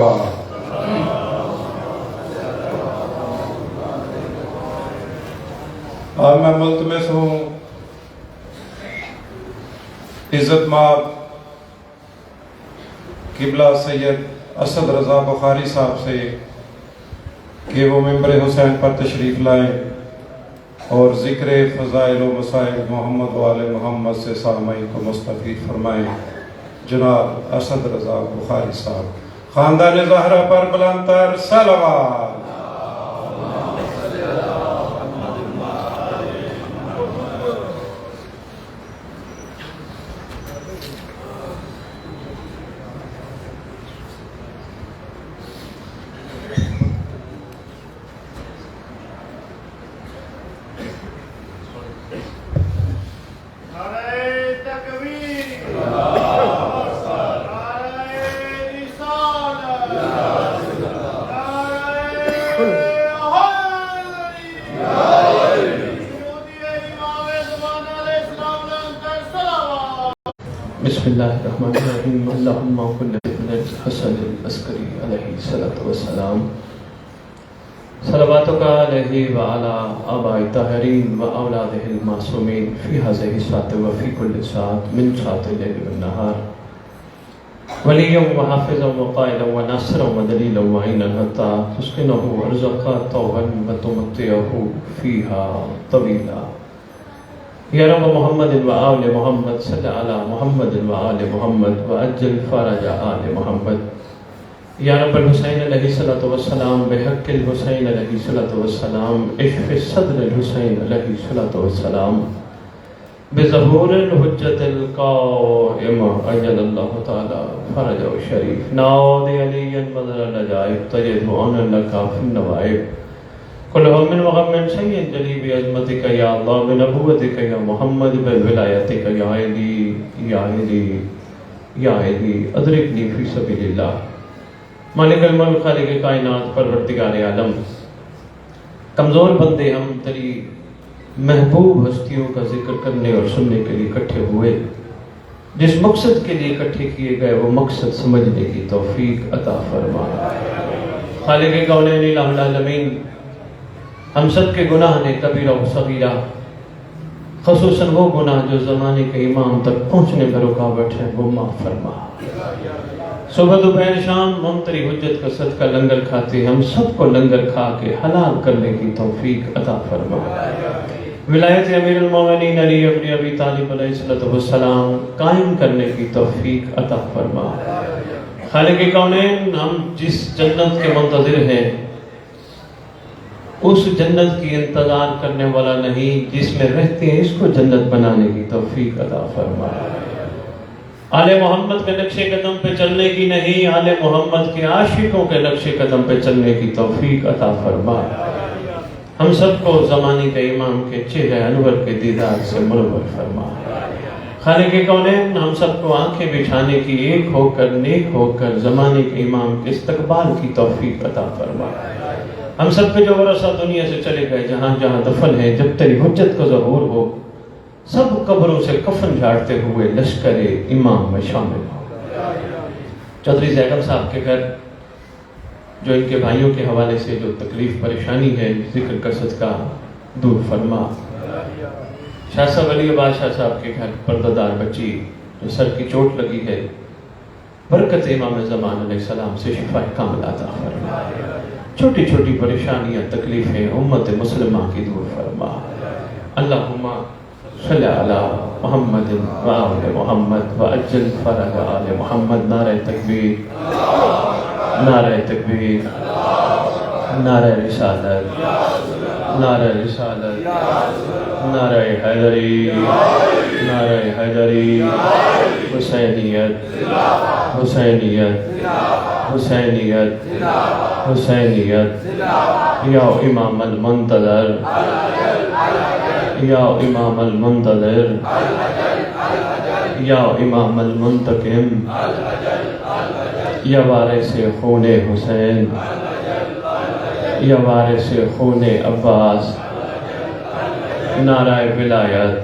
صلوات۔ اب میں ملتمس ہوں عزت مآب قبلہ سید اسد رضا بخاری صاحب سے کہ وہ ممبر حسین پر تشریف لائیں اور ذکر فضائل و مسائل محمد و آل محمد سے سامعین کو مستفید فرمائیں۔ جناب اسد رضا بخاری صاحب۔ خاندان زہرا پر بلندتر صلوات۔ بسم اللہ الرحمن الرحیم۔ اللہم کل ابن الحسن العسکری علیہ الصلاۃ والسلام، صلواتک علیہ وعلی آباء الطاہرین و اولادہ المعصومین فی ہذہ الساعۃ و فی کل ساعۃ من ساعات اللیل والنہار، ولییا و حافظا و قائدا و ناصرا و دلیلا و عینا حتی تسکنہ ارزقا طوبا و تمتعہ فیہا طویلا۔ یا رب محمد و آل محمد صلی علی محمد و آل محمد و اجل فرج آل محمد۔ یا رب الحسین علیہ الصلوۃ والسلام بحق الحسین علیہ الصلوۃ والسلام اشف صدر الحسین علیہ الصلوۃ والسلام بظہور الحجت القائم اجل اللہ تعالی فرج الشریف۔ نعوذ علی مظہر العجائب تجد عون لک فی النوائب، کل ہم و غم شیء جلی بعظمتک یا اللہ بنبوتک یا محمد بولایتک یا علی یا علی یا علی ادرکنی فی سبیل اللہ۔ مالک الملک خالق کائنات پروردگار عالم، کمزور بندے ہم تیری محبوب ہستیوں کا ذکر کرنے اور سننے کے لیے اکٹھے ہوئے، جس مقصد کے لیے اکٹھے کیے گئے وہ مقصد سمجھنے کی توفیق عطا فرما۔ خالق کونین الہ العالمین، ہم سب کے گناہ نے کبیرہ و صغیرہ، خصوصاً وہ گناہ جو زمانے کے امام تک پہنچنے میں رکاوٹ ہے، وہ معاف فرما۔ صبح دوپہر شام ہم تیری حجت کا صدقہ لنگر کھاتے، ہم سب کو لنگر کھا کے حلال کرنے کی توفیق عطا فرما۔ ولایت امیر المومنین علی ابن ابی طالب علیہ السلام قائم کرنے کی توفیق عطا فرما۔ خالق کونین، ہم جس جنت کے منتظر ہیں اس جنت کی انتظار کرنے والا نہیں، جس میں رہتے ہیں اس کو جنت بنانے کی توفیق عطا فرما۔ آل محمد کے نقش قدم پہ چلنے کی نہیں، آل محمد کے عاشقوں کے نقش قدم پہ چلنے کی توفیق عطا فرما۔ ہم سب کو زمانے کے امام کے چہرے انور کے دیدار سے منور فرما۔ خالق کونین، ہم سب کو آنکھیں بچھانے کی ایک ہو کر نیک ہو کر زمانے کے امام کے استقبال کی توفیق عطا فرما۔ ہم سب کے جو ورثہ دنیا سے چلے گئے جہاں جہاں دفن ہے، جب تیری حجت کا ظہور ہو سب قبروں سے کفن جھاڑتے ہوئے لشکر امام میں شامل ہو۔ چودھری زیگل صاحب کے گھر جو ان کے بھائیوں کے حوالے سے جو تکلیف پریشانی ہے، ذکر کا صدقہ دور فرما۔ شاہ صاحب علی بادشاہ صاحب کے گھر پردہ دار بچی جو سر کی چوٹ لگی ہے، برکت امام زمان علیہ السلام سے شفا کاملہ عطا فرما۔ چھوٹی چھوٹی پریشانیاں تکلیفیں امت مسلمہ کی دور فرما۔ اللہم صلی علی محمد و آل محمد و اجل فرج آل محمد۔ نعرہ تکبیر، نعرہ تکبیر، نعرہ رسالت، نعرہ رسالت، نعرہ حیدری، نعرہ حیدری، حسینیت، حسینیت، حسینیت، حسینیت۔ یا امام المنتظر، یا امام المنتظر، یا امام المنتقم، یا وارث خون حسین، یا وارث خون عباس۔ نعرہ ولایت،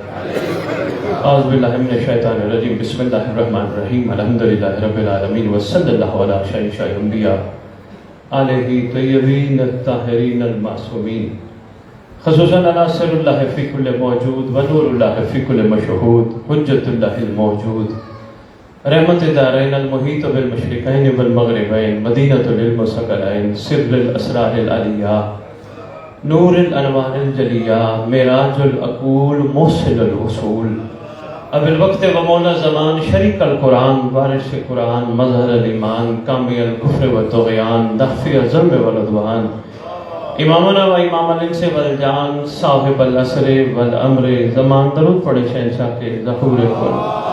اعوذ باللہ من الشیطان الرجیم بسم اللہ الرحمن الرحیم الحمدللہ رب العالمین وصلی اللہ علی شیخ الانبیاء علیہ طیبین الطاہرین المعصومین خصوصاً علی سر اللہ فی کل موجود ونور اللہ فی کل مشہود حجت اللہ الموجود رحمت دارین المحیط بالمشرقین والمغربین مدینۃ العلم والثقلین سر الاسرار العلیہ نور الانوار الجلیہ معراج العقول موصل الوصول اب الوقت و مولا زمان شریک القرآن وارث قرآن مظہر الایمان کامی الکفر والطغیان دخفی الظلم والعدوان امامنا و امام الانس والجان صاحب العصر والامر زمان درود پڑھے شہنشاہ کے ظہور کن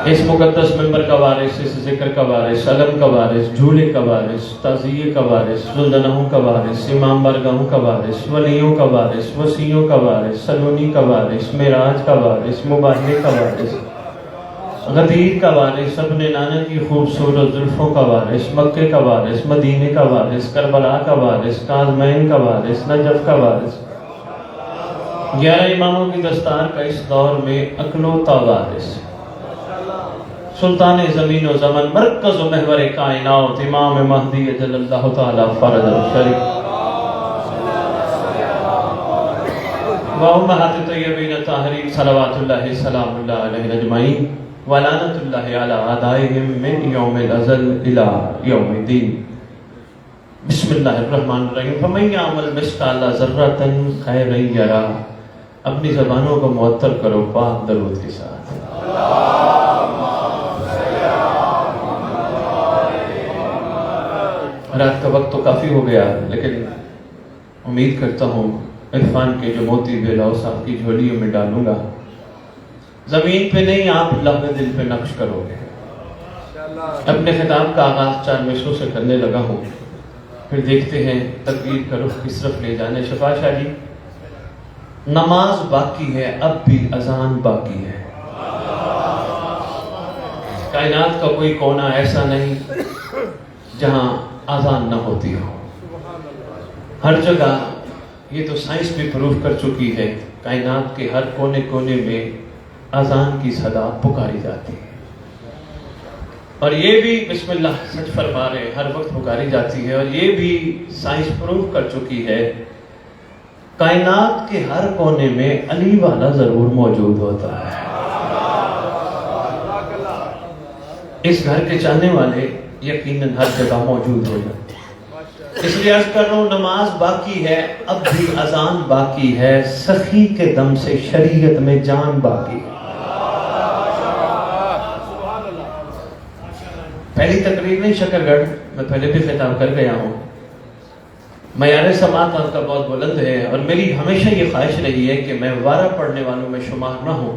اس مقدس منبر کا وارث، اس ذکر کا وارث، علم کا وارث، جھولے کا وارث، تعزیے کا وارث، زندنہوں کا وارث، امام برگاہوں کا وارث، ولیوں کا وارث، وسیعوں کا وارث، سلونی کا وارث، معراج کا وارث، مباہلے کا وارث، غدیر کا وارث، اپنے نانا کی خوبصورت زلفوں کا وارث، مکے کا وارث، مدینے کا وارث، کربلا کا وارث، کاظمین کا وارث، نجف کا وارث، 11 اماموں کی دستار کا اس دور میں اکلوتا وارث، سلطان زمین و زمن مرکز و محور کائنات امام مہدی جل اللہ تعالی فرد الشریف و امہات طیبین طاہرین صلوات اللہ سلام اللہ علیہ اجمعین ولعنت اللہ علی اعدائہم من یوم الازل الی یوم الدین بسم اللہ الرحمن الرحیم فمن یعمل مثقال ذرۃ خیرا یرا اپنی زبانوں کو معطر کرو پاک درود کے ساتھ رات کا وقت تو کافی ہو گیا لیکن امید کرتا ہوں عرفان کے جو موتی بیلاؤ صاحب کی جھولیوں میں ڈالوں گا زمین پہ نہیں آپ لہو دل پہ نقش کرو گے اپنے خطاب کا آغاز 4 مصروں سے کرنے لگا ہوں پھر دیکھتے ہیں تقریر کا رخ کس طرف لے جانے شفا شاہ جی نماز باقی ہے اب بھی اذان باقی ہے کائنات کا کوئی کونا ایسا نہیں جہاں آزان نہ ہوتی ہو ہر جگہ یہ تو سائنس بھی پروف کر چکی ہے کائنات کے ہر کونے کونے میں آزان کی صدا پکاری جاتی ہے اور یہ بھی بسم اللہ سچ فرما رہے ہر وقت پکاری جاتی ہے اور یہ بھی سائنس پروف کر چکی ہے کائنات کے ہر کونے میں علی والا ضرور موجود ہوتا ہے اس گھر کے چاہنے والے یقیناً ہر جگہ موجود ہو جاتے ہیں اس لیے عرض کر رہا ہوں نماز باقی ہے اب بھی اذان باقی ہے سخی کے دم سے شریعت میں جان باقی ہے پہلی تقریر نہیں شکر گڑھ میں پہلے بھی خطاب کر گیا ہوں معیار سماعت آپ کا بہت بلند ہے اور میری ہمیشہ یہ خواہش رہی ہے کہ میں وارہ پڑھنے والوں میں شمار نہ ہوں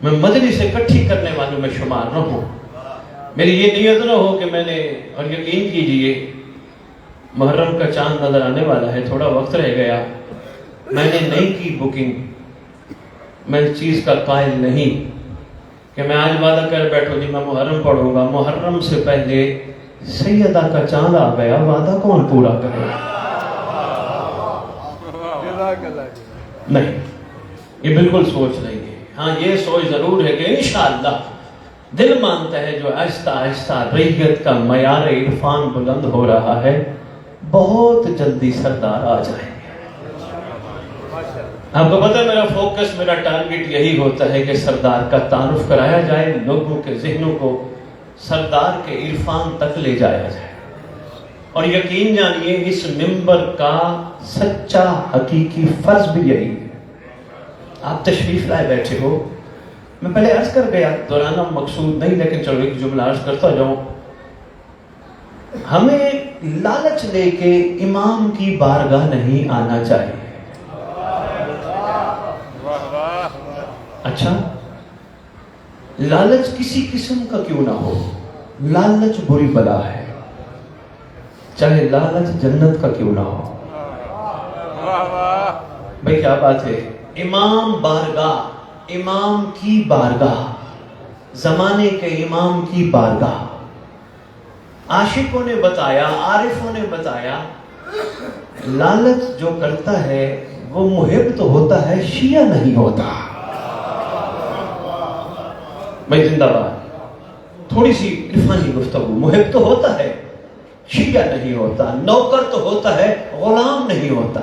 میں مجلس اکٹھی کرنے والوں میں شمار نہ ہوں میری یہ نیت نہ ہو کہ میں نے اور یقین کیجئے محرم کا چاند نظر آنے والا ہے تھوڑا وقت رہ گیا میں نے نہیں کی بکنگ میں اس چیز کا قائل نہیں کہ میں آج وعدہ کر بیٹھوں جی میں محرم پڑھوں گا محرم سے پہلے سیدہ کا چاند آ گیا وعدہ کون پورا کرے نہیں یہ بالکل سوچ نہیں ہے ہاں یہ سوچ ضرور ہے کہ انشاءاللہ دل مانتا ہے جو آہستہ آہستہ ریت کا معیار عرفان بلند ہو رہا ہے بہت جلدی سردار آ جائیں گے آپ کو پتہ ہے میرا فوکس میرا ٹارگٹ یہی ہوتا ہے کہ سردار کا تعارف کرایا جائے لوگوں کے ذہنوں کو سردار کے عرفان تک لے جایا جائے اور یقین جانیے اس منبر کا سچا حقیقی فرض بھی یہی ہے آپ تشریف لائے بیٹھے ہو میں پہلے عرض کر گیا دورانہ مقصود نہیں لیکن چلو ایک جملہ عرض کرتا جاؤں ہمیں لالچ لے کے امام کی بارگاہ نہیں آنا چاہیے اچھا لالچ کسی قسم کا کیوں نہ ہو لالچ بری بلا ہے چاہے لالچ جنت کا کیوں نہ ہو بھئی کیا بات ہے امام بارگاہ امام کی بارگاہ زمانے کے امام کی بارگاہ عاشقوں نے بتایا عارفوں نے بتایا لالچ جو کرتا ہے وہ محب تو ہوتا ہے، شیعہ نہیں ہوتا۔ میں زندہ باد، تھوڑی سی عرفانی گفتگو، محب تو ہوتا ہے، شیعہ نہیں ہوتا، نوکر تو ہوتا ہے، غلام نہیں ہوتا۔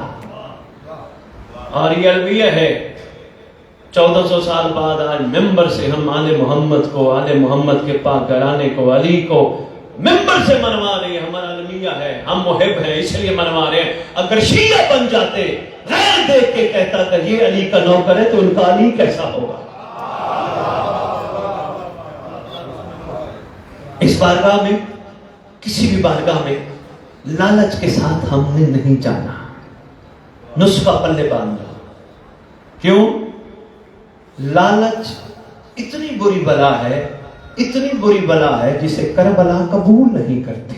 اور یہ الویہ ہے، 1400 سال بعد آج ممبر سے ہم آل محمد کو، آل محمد کے پاک گھرانے کو، علی کو ممبر سے منوا رہے ہیں۔ ہمارا المیہ ہے، ہم محب ہیں اس لیے منوا رہے ہیں۔ اگر شیعہ بن جاتے، غیر دیکھ کے کہتا کہ یہ علی کا نوکر ہے، تو ان کا علی کیسا ہوگا؟ اس بارگاہ میں، کسی بھی بارگاہ میں لالچ کے ساتھ ہم نے نہیں جانا، نسخہ پلے باندھنا۔ کیوں؟ لالچ اتنی بری بلا ہے، اتنی بری بلا ہے جسے کربلا قبول نہیں کرتی۔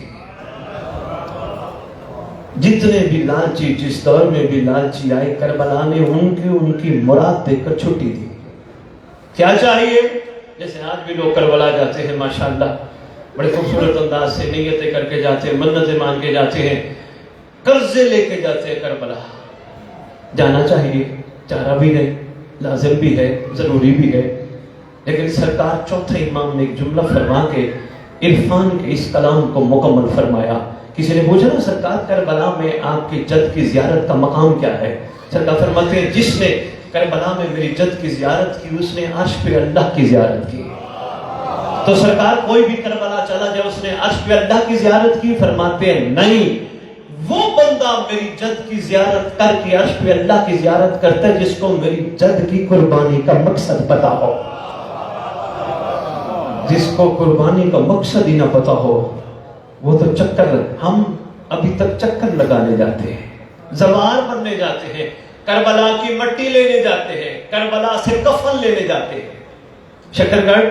جتنے بھی لالچی، جس دور میں بھی لالچی آئے، کربلا نے ان کی مراد دیکھ کر چھٹی دی۔ کیا چاہیے؟ جیسے آج بھی لوگ کربلا جاتے ہیں، ماشاءاللہ بڑے خوبصورت انداز سے نیتیں کر کے جاتے ہیں، منتیں مان کے جاتے ہیں، قرضے لے کے جاتے ہیں کربلا۔ جانا چاہیے، چارہ بھی ہے، لازم بھی ہے، ضروری بھی ہے، لیکن سرکار چوتھے امام نے ایک جملہ فرما کے عرفان کے اس کلام کو مکمل فرمایا۔ کسی نے پوچھا نا سرکار کربلا میں آپ کی جد کی زیارت کا مقام کیا ہے؟ سرکار فرماتے ہیں جس نے کربلا میں میری جد کی زیارت کی، اس نے عرش پہ اللہ کی زیارت کی۔ تو سرکار کوئی بھی کربلا چلا جائے، اس نے عرش پہ اللہ کی زیارت کی؟ فرماتے ہیں نہیں، وہ بندہ میری جد کی زیارت کر کے عرش پہ اللہ کی زیارت کرتا ہے جس کو میری جد کی قربانی کا مقصد پتا ہو۔ جس کو قربانی کا مقصد ہی نہ پتا ہو، وہ تو چکر، ہم ابھی تک چکر لگانے جاتے ہیں، زوار بننے جاتے ہیں، کربلا کی مٹی لینے جاتے ہیں، کربلا سے کفن لینے جاتے ہیں۔ شکر گڑھ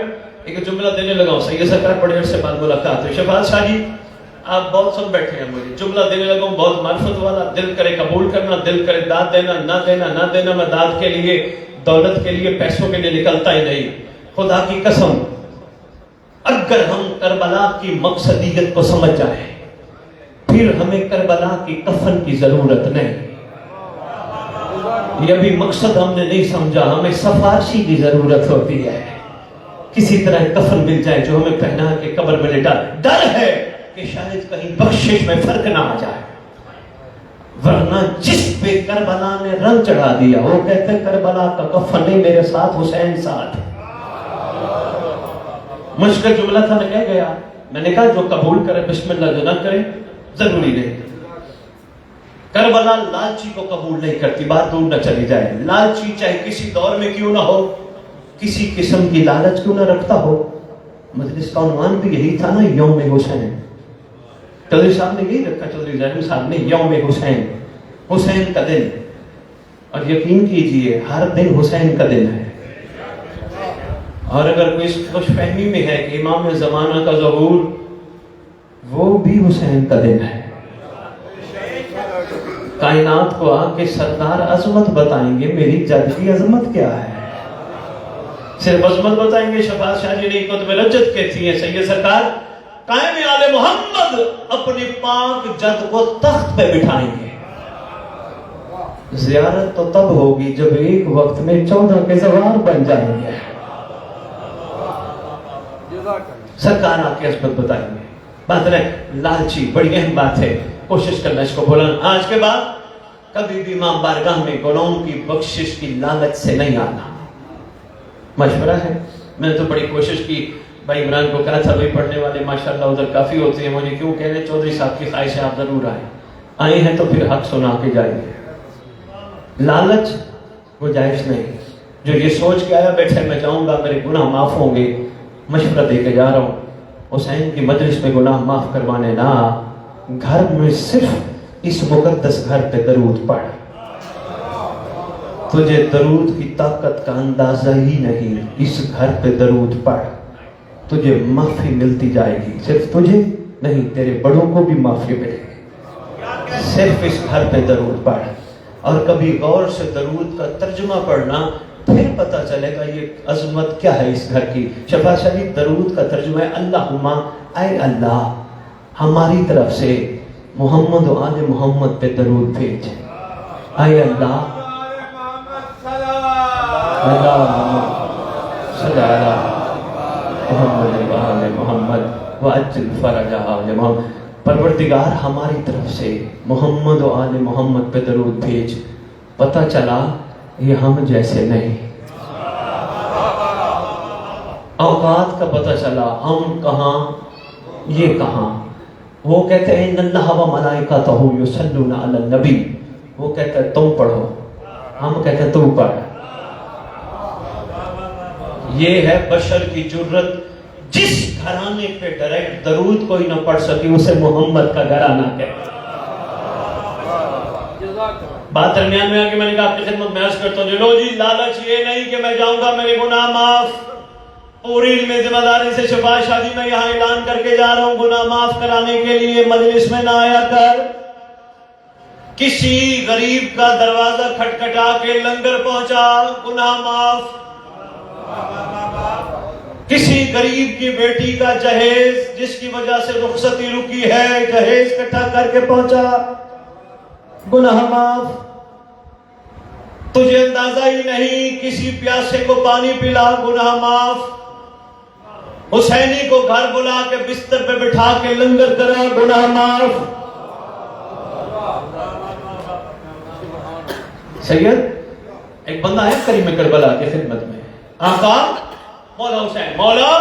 ایک جملہ دینے لگا ہوں، سید سرکار بڑے عرصے بعد ملاقات ہوئی۔ شفاعت شاہ جی آپ بہت سن بیٹھے ہیں، مجھے جملہ دینے لگا ہوں بہت معرفت والا، دل کرے قبول کرنا، دل کرے داد دینا، نہ دینا نہ دینا۔ میں داد کے لیے، دولت کے لیے، پیسوں کے لیے نکلتا ہی نہیں۔ خدا کی قسم، اگر ہم کربلا کی مقصدیت کو سمجھ جائیں، پھر ہمیں کربلا کی کفن کی ضرورت نہیں۔ یہ بھی مقصد ہم نے نہیں سمجھا، ہمیں سفارشی کی ضرورت ہوتی ہے، کسی طرح کفن مل جائے جو ہمیں پہنا کے قبر میں لٹا۔ ڈر ہے کہ شاید کہیں بخشش میں فرق نہ آ جائے، ورنہ جس پہ کربلا نے رنگ چڑھا دیا، وہ کہتے ہیں کربلا کا کفن نہیں، میرے ساتھ حسین ساتھ۔ مشکل جملہ تھا، میں کہہ گیا، میں نے کہا جو قبول کرے بسم اللہ، جو نہ کرے ضروری نہیں۔ کربلا لالچی کو قبول نہیں کرتی، بات دور نہ چلی جائے۔ لالچی چاہے کسی دور میں کیوں نہ ہو، کسی قسم کی لالچ کیوں نہ رکھتا ہو، مجلس کا عنوان بھی یہی تھا نا، یوم حسین۔ چودھری صاحب نے یہی رکھا، چودھری ظاہر صاحب نے، یوم حسین، حسین کا دن۔ اور یقین کیجئے ہر دن حسین کا دن ہے۔ اور اگر کوئی اس خوش فہمی میں ہے کہ امام زمانہ کا ظہور، وہ بھی حسین کا دن ہے۔ کائنات کو آ کے سردار عظمت بتائیں گے، میری جد کی عظمت کیا ہے۔ صرف عظمت بتائیں گے، شفاعت شاہ جی نے قطب رجت کہتی ہیں، سید سرکار قائم آل محمد اپنی پاک جد کو تخت پہ بٹھائیں گے۔ زیارت تو تب ہوگی جب ایک وقت میں 14 کے زوار بن جائیں گے۔ سرکار آپ کی عظمت بتائیں گے۔ بات رہے لالچی، بڑی اہم بات ہے، کوشش کرنا اس کو بولانا۔ آج کے بعد کبھی بھی امام بارگاہ میں گناہوں کی بخشش کی لالچ سے نہیں آنا۔ مشورہ ہے، میں نے تو بڑی کوشش کی، بھائی عمران کو کہا تھا بھائی پڑھنے والے ماشاءاللہ ادھر کافی ہوتے ہیں، مجھے کیوں کہہ رہے چودھری صاحب کی خواہش ہے آپ ضرور آئے ہیں تو پھر حق سنا کے جائیں گے۔ لالچ گنجائش نہیں، جو یہ سوچ کے آیا بیٹھے میں جاؤں گا میرے گناہ معاف ہوں گے، مشورہ دے کے جا رہا ہوں، حسین کی مجلس میں گناہ معاف کروانے نہ، گھر میں صرف اس مقدس گھر پہ درود پڑھ، تجھے درود کی طاقت کا اندازہ ہی نہیں، اس گھر پہ درود پڑھ، تجھے معافی ملتی جائے گی، صرف تجھے نہیں تیرے بڑوں کو بھی معافی ملے گی، صرف اس گھر پہ درود پڑھ۔ اور کبھی غور سے درود کا ترجمہ پڑھنا، پھر پتہ چلے گا یہ عظمت کیا ہے اس گھر کی۔ شفاعت شریف درود کا ترجمہ ہے اللہم اے اللہ ہماری طرف سے محمد و آل محمد پہ درود بھیج، اے اللہ صلی علی محمد و آل محمد وعجل فرجہ یا محمد۔ پروردگار ہماری طرف سے محمد و آل محمد پہ درود بھیج، پتہ چلا یہ ہم جیسے نہیں، اوقات کا پتہ چلا ہم کہاں یہ کہاں۔ وہ کہتے ہیں ان اللہ و ملائکتہ یصلون علی النبی، وہ کہتے ہیں تم پڑھو، ہم کہتے ہیں تو پڑھ۔ یہ ہے بشر کی جرت، جس گھرانے پہ ڈائریکٹ درود کوئی نہ پڑھ سکی اسے محمد کا گھرانہ کہتے۔ بات درمیان میں آگے میں نے کہا آپ کی خدمت میں عرض کرتا ہوں، لو جی لالچ یہ نہیں کہ میں جاؤں گا میرے گناہ معاف، پوری علم ذمہ داری سے شفا شادی میں یہاں اعلان کر کے جا رہا ہوں، گناہ معاف کرانے کے لیے مجلس میں نہ آیا کر، کسی غریب کا دروازہ کھٹکھٹا کے لنگر پہنچا گناہ معاف، کسی غریب کی بیٹی کا جہیز جس کی وجہ سے رخصتی رکی ہے جہیز اکٹھا کر کے پہنچا گناہ معاف، تجھے اندازہ ہی نہیں کسی پیاسے کو پانی پلا گناہ معاف، حسینی کو گھر بلا کے بستر پہ بٹھا کے لنگر کرا گناہ معاف۔ سید ایک بندہ ہے کریم کربلا کی خدمت میں، آقا مولا حسین، مولا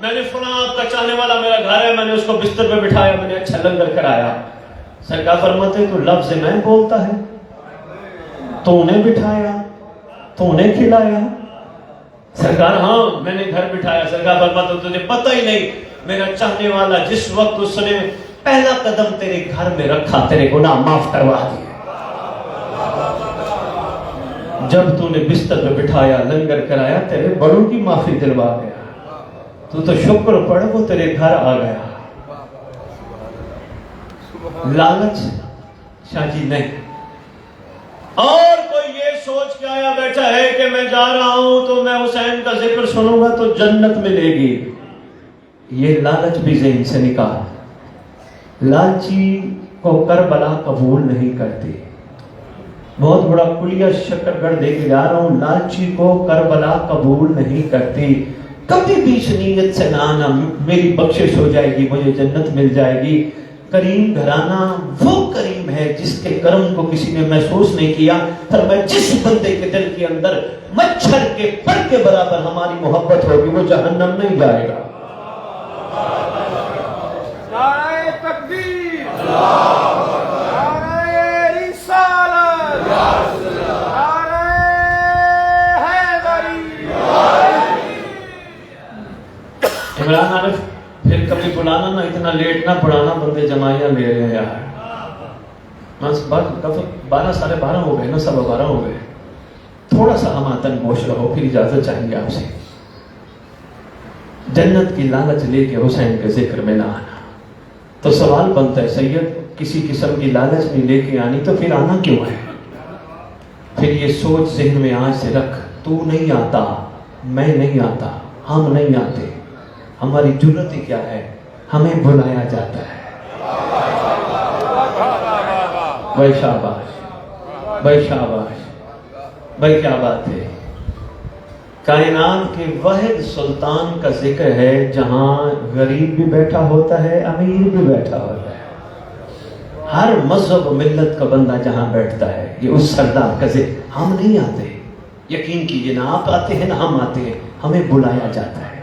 میں نے سنا آپ کا چاہنے والا میرا گھر ہے، میں نے اس کو بستر پہ بٹھایا، میں نے اچھا لنگر کرایا۔ سرکار فرماتے تو لفظ میں بولتا ہے، تو نے بٹھایا، تو نے کھلایا؟ سرکار ہاں میں نے گھر بٹھایا۔ سرکار فرماتے تجھے پتہ ہی نہیں میرا چاہنے والا جس وقت اس نے پہلا قدم تیرے گھر میں رکھا تیرے گناہ معاف کروا دیے، جب تو نے بستر پہ بٹھایا لنگر کرایا تیرے بڑوں کی معافی دلوا گیا، تو شکر پڑھ وہ تیرے گھر آ گیا۔ لالچ شاہ جی نہیں۔ اور کوئی یہ سوچ کے آیا بیٹھا ہے کہ میں جا رہا ہوں تو میں حسین کا ذکر سنوں گا تو جنت ملے گی، یہ لالچ بھی ذہن سے نکال۔ لالچی کو کربلا قبول نہیں کرتی، بہت بڑا کلیہ شکر گڑھ دے کے جا رہا ہوں، لالچی کو کربلا قبول نہیں کرتی۔ کبھی بھی اس نیت سے نہ آنا میری بخشش ہو جائے گی، مجھے جنت مل جائے گی۔ کریم گھرانہ وہ کریم ہے جس کے کرم کو کسی نے محسوس نہیں کیا، فرمایا جس بندے کے دل کے اندر مچھر کے پر کے برابر ہماری محبت ہوگی وہ جہنم نہیں جائے گا۔ نعرہ تکبیر، نعرہ رسالت، نعرہ حیدری۔ عمران عارف پھر کبھی بلانا نہ، اتنا لیٹ نہ پڑھانا، بندے جمائیاں لے رہے ہیں یار۔ 12 ساڑھے 12 ہو گئے نا، 12:15 ہو گئے، تھوڑا سا ہماتن گوش رہو، پھر اجازت چاہیں گے آپ سے۔ جنت کی لالچ لے کے حسین کے ذکر میں نہ آنا، تو سوال بنتا ہے سید کسی قسم کی لالچ نہیں لے کے آنی تو پھر آنا کیوں ہے؟ پھر یہ سوچ ذہن میں آج سے رکھ، تو نہیں آتا، میں نہیں آتا، ہم نہیں آتے، ہماری جرت ہی کیا ہے، ہمیں بلایا جاتا ہے۔ بھائی شاباش، بھائی شاباش، بھائی کیا بات ہے۔ کائنات کے واحد سلطان کا ذکر ہے جہاں غریب بھی بیٹھا ہوتا ہے، امیر بھی بیٹھا ہوتا ہے، ہر مذہب و ملت کا بندہ جہاں بیٹھتا ہے، یہ اس سردار کا ذکر۔ ہم نہیں آتے، یقین کیجئے نہ آپ آتے ہیں نہ ہم آتے ہیں، ہمیں بلایا جاتا ہے۔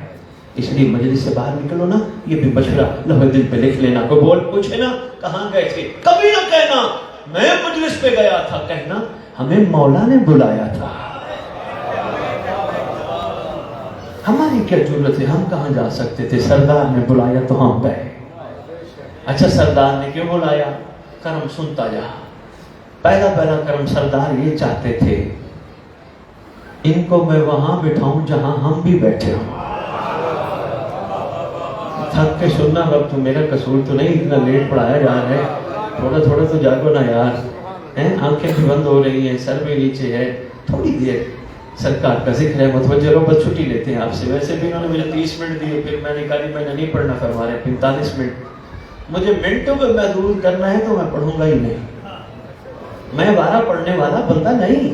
اس لیے مجلس سے باہر نکلو نا، یہ بھی مشورہ لوہے دل پہ لکھ لینا، کوئی بول پوچھے نا کہاں گئے تھے، کبھی نہ کہنا میں مجلس پہ گیا تھا، کہنا ہمیں مولا نے بلایا تھا۔ ہماری کیا ضرورت ہے، ہم کہاں جا سکتے تھے، سردار نے بلایا تو ہم گئے۔ اچھا سردار نے کیوں بلایا؟ کرم سنتا جا۔ پہلا کرم سردار یہ چاہتے تھے ان کو میں وہاں بٹھاؤں جہاں ہم بھی بیٹھے ہوں۔ تھک کے سننا وقت تو میرا قصور تو نہیں، اتنا لیٹ پڑھایا جا رہا ہے، تھوڑا تھوڑا تو جاگو نا یار، آنکھیں بھی بند ہو رہی ہیں، سر بھی نیچے ہے، تھوڑی دیر سرکار کا ذکر ہے، متوجہ رہو، بس چھٹی لیتے ہیں آپ سے۔ ویسے بھی انہوں نے مجھے 30 منٹ دیے، پھر میں نے کہا میں نے نہیں پڑھنا، فرما رہے 45 منٹ، مجھے منٹوں پہ محدود کرنا ہے تو میں پڑھوں گا ہی نہیں، میں 12 پڑھنے والا بندہ نہیں۔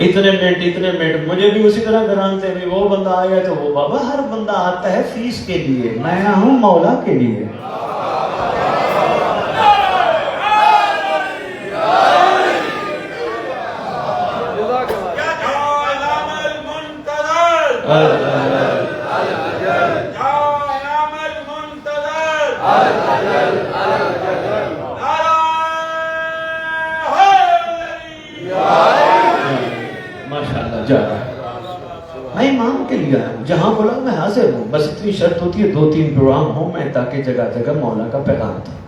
اتنے منٹ مجھے بھی اسی طرح گرانتے بھی وہ بندہ آیا تو وہ بابا ہر بندہ آتا ہے فیس کے لیے, میں ہوں مولا کے لیے. میں امام کے لیے آیا ہوں, جہاں بولا میں حاضر ہوں, بس اتنی شرط ہوتی ہے 2-3 پروگرام ہوں میں تاکہ جگہ جگہ مولا کا پیغام دوں.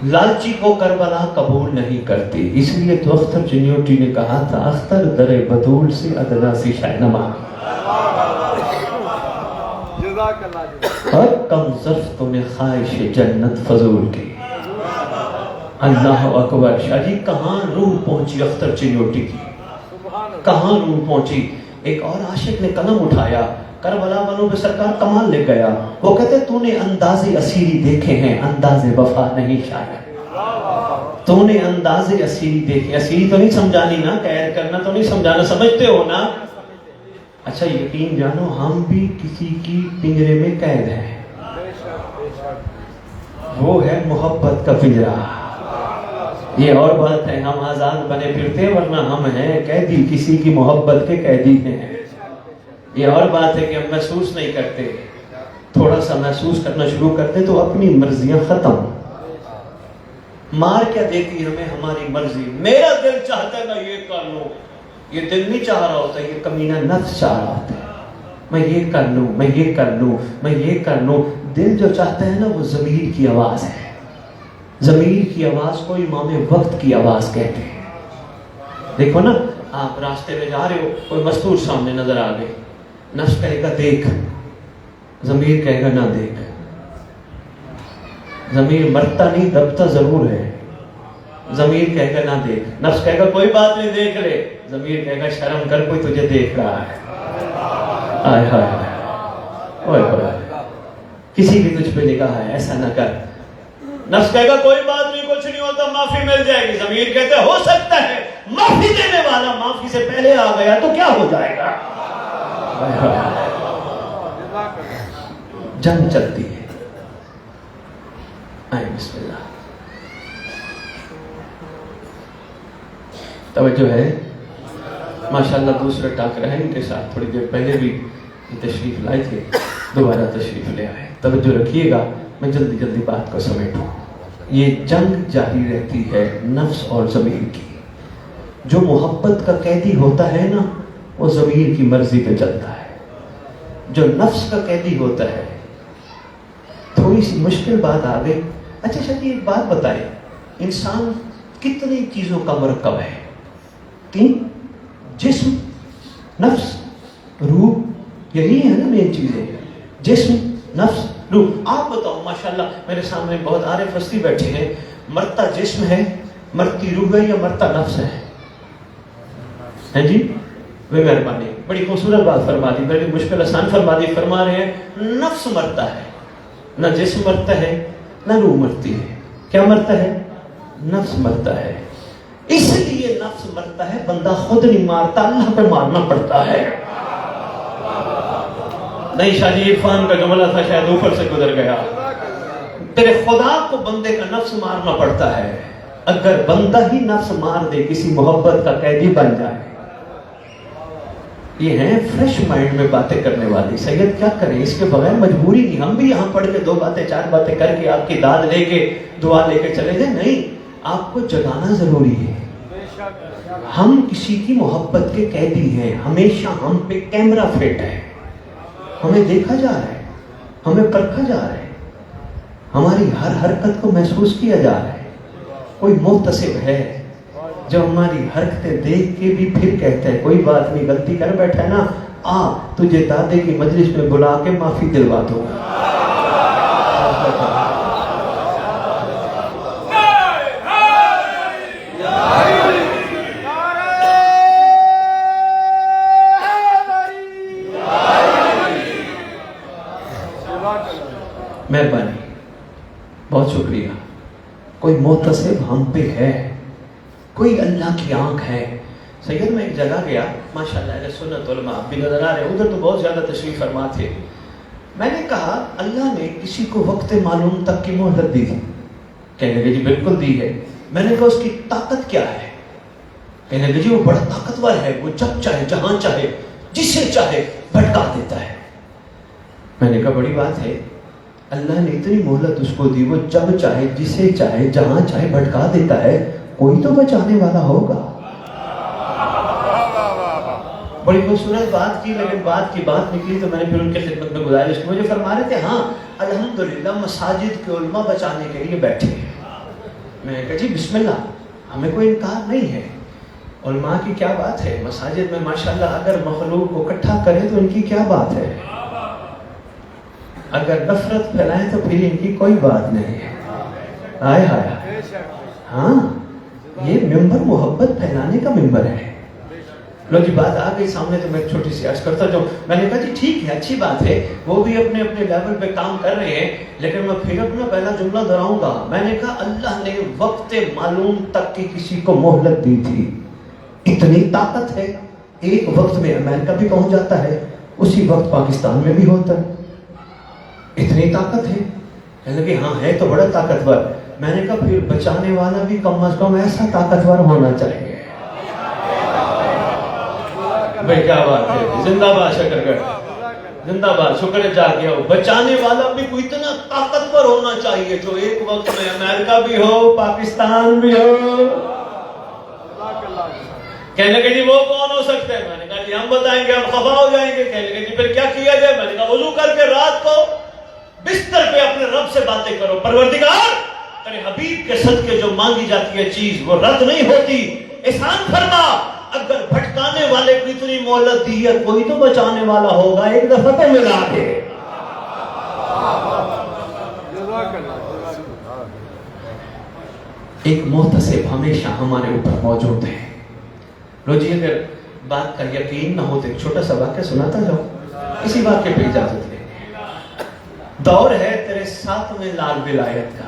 لالچی کو کربلا قبول نہیں کرتی, اس لیے تو اختر چنیوٹی نے کہا تھا اختر در بدول سے ادنا سی شہنما, اور کم ظرف تو نے خواہش جنت فضول کی. اللہ اکبر. شاہ جی کہاں روح پہنچی اختر چنیوٹی کی, کہاں روح پہنچی. ایک اور عاشق نے قلم اٹھایا, کربلا والوں پہ سرکار کمال لے گیا. وہ کہتے تو نے انداز اسیری دیکھے ہیں انداز وفا نہیں شاید, تو نے انداز اسیری دیکھے. اسیری تو نہیں سمجھانی نا, قید کرنا تو نہیں سمجھانا, سمجھتے ہو نا. اچھا یقین جانو ہم بھی کسی کی پنجرے میں قید ہیں, وہ ہے محبت کا پنجرا. یہ اور بات ہے ہم آزاد بنے پھرتے ورنہ ہم ہیں قیدی کسی کی محبت کے قیدی ہیں. یہ اور بات ہے کہ ہم محسوس نہیں کرتے, تھوڑا سا محسوس کرنا شروع کرتے تو اپنی مرضیاں ختم. مار کیا دیتی ہمیں ہماری مرضی. میرا دل چاہتا ہے میں یہ کر لوں, یہ دل نہیں چاہ رہا ہوتا, یہ کمینہ نفس چاہ رہا ہوتا ہے میں یہ کر لوں میں یہ کر لوں میں یہ کر لوں. دل جو چاہتا ہے نا وہ ضمیر کی آواز ہے. ضمیر کی آواز کو امام وقت کی آواز کہتے ہیں. دیکھو نا آپ راستے میں جا رہے ہو, کوئی مستور سامنے نظر آ گئے, نفس کہے گا دیکھ, ضمیر کہے گا نہ دیکھ. ضمیر مرتا نہیں دبتا ضرور ہے. ضمیر کہے گا نہ دیکھ, نفس کہے گا کوئی بات نہیں دیکھ لے, ضمیر کہے گا شرم کر کوئی تجھے دیکھ رہا ہے. آئے ہائے اوئے اوئے کسی کی تجھ پہ نگاہ ہے ایسا نہ کر. نفس کہے گا کوئی بات نہیں کچھ نہیں ہوتا معافی مل جائے گی. ضمیر کہتے ہو سکتا ہے معافی دینے والا معافی سے پہلے آ گیا تو کیا ہو جائے گا. جنگ چلتی ہے. آئے بسم اللہ. توجہ ہے ماشاءاللہ. دوسرا ٹاکرا ہے ان کے ساتھ, تھوڑی دیر پہلے بھی تشریف لائے تھے, دوبارہ تشریف لے آئے. توجہ رکھیے گا, میں جلدی جلدی بات کو سمیٹوں. یہ جنگ جاری رہتی ہے نفس اور ضمیر کی. جو محبت کا قیدی ہوتا ہے نا وہ ضمیر کی مرضی پہ چلتا ہے. جو نفس کا قیدی ہوتا ہے, تھوڑی سی مشکل بات آ گئی. اچھا شاید ایک بات بتائیں, انسان کتنی چیزوں کا مرکب ہے؟ 3, جسم, نفس, روح. یہی ہے نا مین چیزیں, جسم, نفس, روح. آپ بتاؤ ماشاءاللہ میرے سامنے بہت عارف ہستی بیٹھے ہیں, مرتا جسم ہے, مرتی روح ہے یا مرتا نفس ہے جی؟ وہ مہربانی بڑی خوبصورت بات فرما دی, بڑی مشکل آسان فرما دی. فرما رہے ہیں نفس مرتا ہے, نہ جسم مرتا ہے نہ روح مرتی ہے. کیا مرتا ہے؟ نفس مرتا ہے. اس لیے نفس مرتا ہے, بندہ خود نہیں مارتا, اللہ پہ مارنا پڑتا ہے. نہیں شاہ جی عرفان کا جملہ تھا شاید اوپر سے گزر گیا. تیرے خدا کو بندے کا نفس مارنا پڑتا ہے. اگر بندہ ہی نفس مار دے کسی محبت کا قیدی بن جائے. یہ ہیں فریش مائنڈ میں باتیں کرنے والی. سید کیا کریں, اس کے بغیر مجبوری نہیں. ہم بھی یہاں پڑھ کے 2 باتیں 4 باتیں کر کے آپ کی داد لے کے دعا لے کے چلے جائیں. نہیں, آپ کو جگانا ضروری ہے. ہم کسی کی محبت کے قیدی ہیں. ہمیشہ ہم پہ کیمرہ فٹ ہے, ہمیں دیکھا جا رہا ہے, ہمیں پرکھا جا رہا ہے, ہماری ہر حرکت کو محسوس کیا جا رہا ہے. کوئی محتسب ہے جو ہماری حرکتیں دیکھ کے بھی پھر کہتا ہے کوئی بات نہیں, غلطی کر بیٹھا ہے نا, آ تجھے دادے کی مجلس میں بلا کے معافی دلوا دو. مہربانی محتسب ہم پہ ہے، کوئی اللہ کی آنکھ ہے۔ سید میں ایک جگہ گیا، ماشاءاللہ اہل سنت علماء اب بھی نظر آ رہے ہیں، ادھر تو بہت زیادہ تشریف فرما تھے۔ میں نے کہا اللہ نے کسی کو وقت معلوم تک کی مہلت دی تھی؟ کہنے لگے جی بالکل دی ہے۔ میں نے کہا اس کی طاقت کیا ہے؟ کہنے لگے جی وہ بڑا طاقتور ہے، وہ جب چاہے جہاں چاہے جسے چاہے بھٹکا دیتا ہے۔ میں نے کہا بڑی بات ہے، اللہ نے اتنی مہلت اس کو دی، وہ جب چاہے جسے چاہے جہاں چاہے بھٹکا دیتا ہے، کوئی تو بچانے والا ہوگا۔ بڑی خوبصورت بات کی، لیکن بات کی بات نکلی تو میں نے پھر ان کے خدمت میں گزارش کی۔ مجھے فرما رہے تھے ہاں الحمدللہ مساجد کے علماء بچانے کے لیے بیٹھے ہیں۔ میں نے کہا جی بسم اللہ، ہمیں کوئی انکار نہیں ہے، علماء کی کیا بات ہے، مساجد میں ماشاءاللہ اگر مخلوق کو اکٹھا کریں تو ان کی کیا بات ہے، اگر نفرت پھیلائیں تو پھر ان کی کوئی بات نہیں ہے۔ آئے ہائے، ہاں یہ ممبر محبت پھیلانے کا ممبر ہے۔ لو جی بات آ گئی سامنے تو میں چھوٹی سی عرض کرتا جو میں نے کہا جی ٹھیک ہے اچھی بات ہے، وہ بھی اپنے اپنے لیول پہ کام کر رہے ہیں، لیکن میں پھر اپنا پہلا جملہ دہراؤں گا۔ میں نے کہا اللہ نے وقت معلوم تک کی کسی کو مہلت دی تھی، اتنی طاقت ہے، ایک وقت میں امریکہ بھی پہنچ جاتا ہے، اسی وقت پاکستان میں بھی ہوتا ہے، اتنی طاقت ہے۔ کہنے لگے ہاں ہے تو بڑا طاقتور۔ میں نے کہا پھر بچانے والا بھی کم از کم ایسا طاقتور ہونا چاہیے۔ بھائی کیا بات ہے، زندہ باد شکرگڑھ، زندہ باد، شکر جاگ گیا ہو۔ بچانے والا بھی کوئی اتنا طاقتور ہونا چاہیے جو ایک وقت میں امریکہ بھی ہو پاکستان بھی ہو۔ کہنے لگے جی وہ کون ہو سکتے ہیں؟ میں نے کہا جی ہم بتائیں گے، ہم خفا ہو جائیں گے۔ کہنے لگے جی پھر کیا کیا جائے؟ میں نے کہا وضو کر کے رات کو بستر پہ اپنے رب سے باتیں کرو، پروردگار تیرے حبیب کے صدقے جو مانگی جاتی ہے چیز وہ رد نہیں ہوتی، احسان فرما، اگر بھٹکانے والے کو اتنی مہلت دی ہے کوئی تو بچانے والا ہوگا، ایک دفعہ تو ملا کے۔ ایک محتسب ہمیشہ ہمارے اوپر موجود ہے۔ لو جی اگر بات کا یقین نہ ہو تو ایک چھوٹا سا واقعہ سناتا جاؤ، اسی واقعے پہ اجازت لیں۔ دور ہے تیرے 7ویں لال ولایت کا،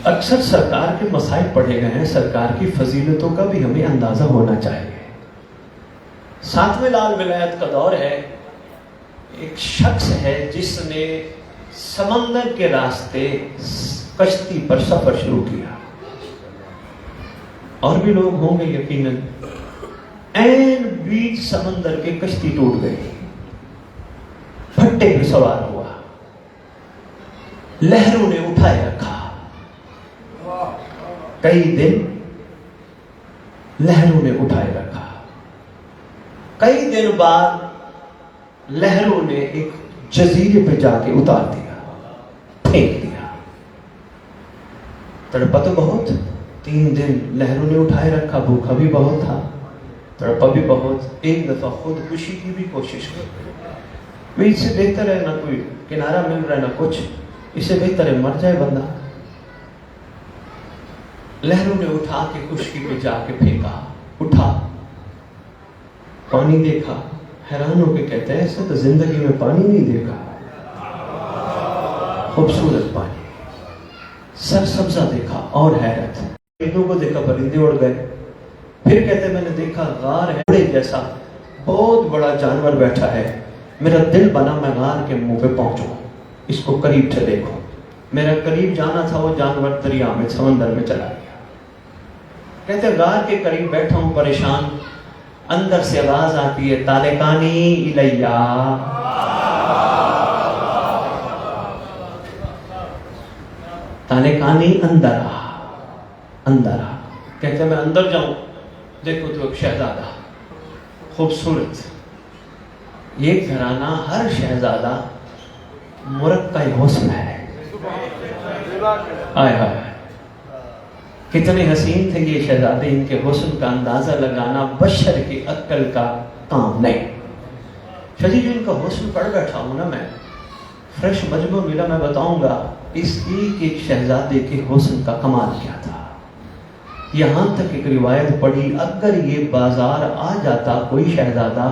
اکثر سرکار کے مسائل پڑھے گئے ہیں، سرکار کی فضیلتوں کا بھی ہمیں اندازہ ہونا چاہیے۔ 7ویں لال ولایت کا دور ہے، ایک شخص ہے جس نے سمندر کے راستے کشتی پر سفر شروع کیا، اور بھی لوگ ہوں گے یقیناً۔ این بیچ سمندر کے کشتی ٹوٹ گئی، پھٹے پہ سوار ہوا، لہروں نے اٹھائے رکھا، کئی دن لہروں نے اٹھائے رکھا، کئی دن بعد لہروں نے ایک جزیرے پہ جا کے اتار دیا، پھینک دیا۔ تڑپا تو بہت، 3 دن لہروں نے اٹھائے رکھا، بھوکا بھی بہت تھا، تڑپا بھی بہت، ایک دفعہ خودکشی کی بھی کوشش کی۔ اس سے بہتر ہے نہ کوئی کنارہ مل رہا ہے نہ کچھ، اس سے بہتر ہے مر جائے بندہ۔ لہروں نے اٹھا کے خشکی پہ جا کے پھینکا، اٹھا پانی دیکھا، حیران ہو کے کہتے ہیں ایسے تو زندگی میں پانی نہیں دیکھا، خوبصورت پانی، سرسبزہ دیکھا اور حیرت، پرندوں کو دیکھا، پرندے اڑ گئے۔ پھر کہتے ہیں میں نے دیکھا غار ہے بڑے جیسا، بہت بڑا جانور بیٹھا ہے، میرا دل بنا میں غار کے منہ پہ پہنچوں، اس کو قریب سے دیکھو۔ میرا قریب جانا تھا، وہ جانور دریا میں سمندر میں چلا گیا۔ کہتے ہیں غار کے قریب بیٹھا ہوں پریشان، اندر سے آواز آتی ہے طالقانی الیہ، طالقانی اندر آ، اندر آ۔ کہتے ہیں میں اندر جاؤں، دیکھو تو ایک شہزادہ خوبصورت، یہ گھرانہ ہر شہزادہ مرقع حسن ہے، آئے ہائے کتنے حسین تھے یہ شہزادے، ان کے حسن کا اندازہ لگانا بشر کی عقل کا کام نہیں۔ شدید ان کا حسن پڑھ بیٹھا ہوں نا میں، فریش مجموع ملا، میں بتاؤں گا اس ایک شہزادے کے حسن کا کمال کیا تھا۔ یہاں تک ایک روایت پڑھی، اگر یہ بازار آ جاتا کوئی شہزادہ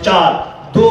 4। 2